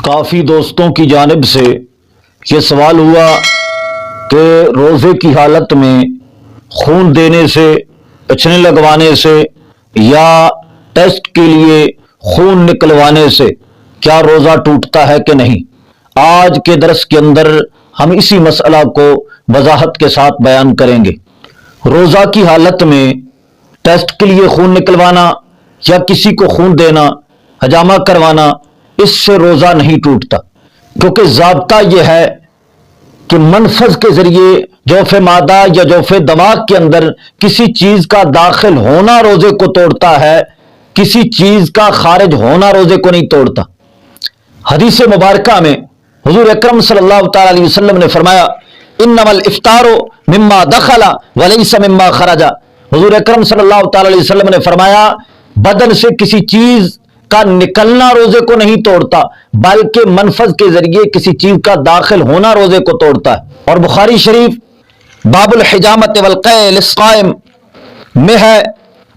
काफ़ी दोस्तों की जानिब से ये सवाल हुआ कि रोज़े की हालत में खून देने से, पचने लगवाने से या टेस्ट के लिए खून निकलवाने से क्या रोज़ा टूटता है कि नहीं। आज के दरस के अंदर हम इसी मसला को वजाहत के साथ बयान करेंगे। रोज़ा की हालत में टेस्ट के लिए खून निकलवाना या किसी को खून देना, हजामा करवाना, इससे रोज़ा नहीं टूटता, क्योंकि ज़ाब्ता यह है कि मनफज के जरिए जौफ़े मादा या जौफ़े दिमाग के अंदर किसी चीज़ का दाखिल होना रोज़े को तोड़ता है, किसी चीज़ का खारिज होना रोज़े को नहीं तोड़ता। हदीस मुबारका में हुज़ूर अकरम सल्लल्लाहु तआला अलैहि वसल्लम ने फरमाया, इन्नमल इफ्तारो मिम्मा दखला वलैसा मिम्मा खरजा। हुज़ूर अकरम सल्लल्लाहु तआला अलैहि वसल्लम ने फरमाया, बदन से किसी चीज़ का निकलना रोज़े को नहीं तोड़ता, बल्कि मनफज के जरिए किसी चीज़ का दाखिल होना रोज़े को तोड़ता है। और बुखारी शरीफ बाबुल हिजामत वल क़ै लिस्क़ाइम में है,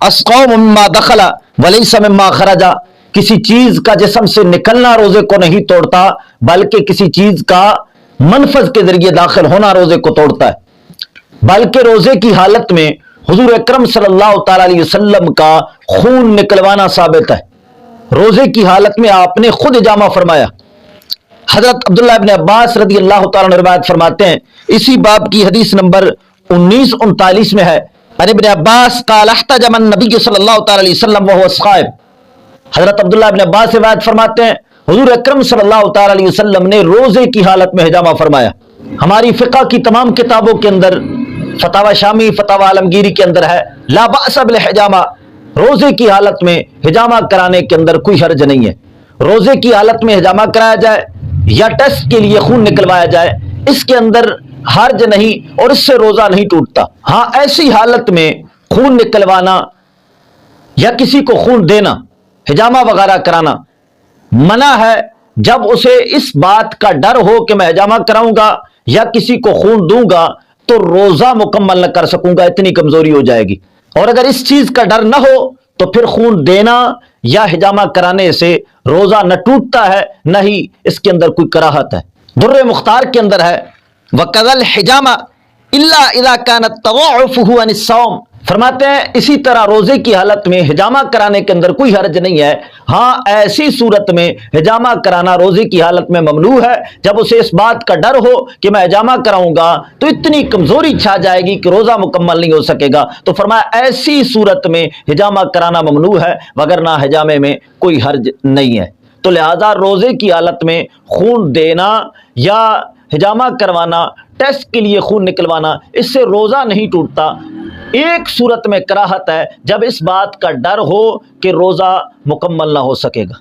अस्क़ौम मिम्मा दखला वलैसा मिम्मा खरजा। किसी चीज़ का जिस्म से निकलना रोज़े को नहीं तोड़ता, बल्कि किसी चीज़ का मनफज के जरिए दाखिल होना रोज़े को तोड़ता है। बल्कि रोज़े की हालत में हुज़ूर अकरम सल्लल्लाहु तआला अलैहि वसल्लम का खून निकलवाना साबित है। रोज़े की हालत में आपने खुद इजामा फरमाया। हजरत अब्दुल्लाह इब्न अब्बास रज़ी अल्लाह तआला अन्हु रिवायत फरमाते हैं, इसी बाब की हदीस नंबर 1939 में है, अन इब्न अब्बास क़ाल अहतजम नबी सल्लल्लाहु तआला अलैहि वसल्लम व हुवा साइम। हजरत अब्दुल्लाह इब्न अब्बास रिवायत फरमाते हैं, हुज़ूर अकरम सल्लल्लाहु तआला अलैहि वसल्लम ने रोज़े की हालत में हिजामा फरमाया। हमारी फ़िक़्ह की तमाम किताबों के अंदर, फतावा शामी, फतावा आलमगीरी के अंदर है, ला बअस बिल हिजामा, रोज़े की हालत में हिजामा कराने के अंदर कोई हर्ज नहीं है। रोज़े की हालत में हिजामा कराया जाए या टेस्ट के लिए खून निकलवाया जाए, इसके अंदर हर्ज नहीं और इससे रोज़ा नहीं टूटता। हाँ, ऐसी हालत में खून निकलवाना या किसी को खून देना, हिजामा वगैरह कराना मना है, जब उसे इस बात का डर हो कि मैं हिजामा कराऊंगा या किसी को खून दूंगा तो रोज़ा मुकम्मल न कर सकूंगा, इतनी कमजोरी हो जाएगी। और अगर इस चीज का डर न हो तो फिर खून देना या हिजामा कराने से रोजा न टूटता है, न ही इसके अंदर कोई कराहत है। दुर्रे मुख्तार के अंदर है, वकज़ल हिजामा इल्ला इज़ा कानत तवाउफुहु अनिस्सौम, फरमाते हैं इसी तरह रोजे की हालत में हिजामा कराने के अंदर कोई हर्ज नहीं है। हाँ, ऐसी सूरत में हिजामा कराना रोजे की हालत में ममनू है, जब उसे इस बात का डर हो कि मैं हिजामा कराऊंगा तो इतनी कमजोरी छा जाएगी कि रोजा मुकम्मल नहीं हो सकेगा। तो फरमाया ऐसी सूरत में हिजामा कराना ममनू है, वगरना हिजामे में कोई हर्ज नहीं है। तो लिहाजा रोजे की हालत में खून देना या हिजामा करवाना, टेस्ट के लिए खून निकलवाना, इससे रोजा नहीं टूटता। एक सूरत में कराहत है, जब इस बात का डर हो कि रोजा मुकम्मल ना हो सकेगा।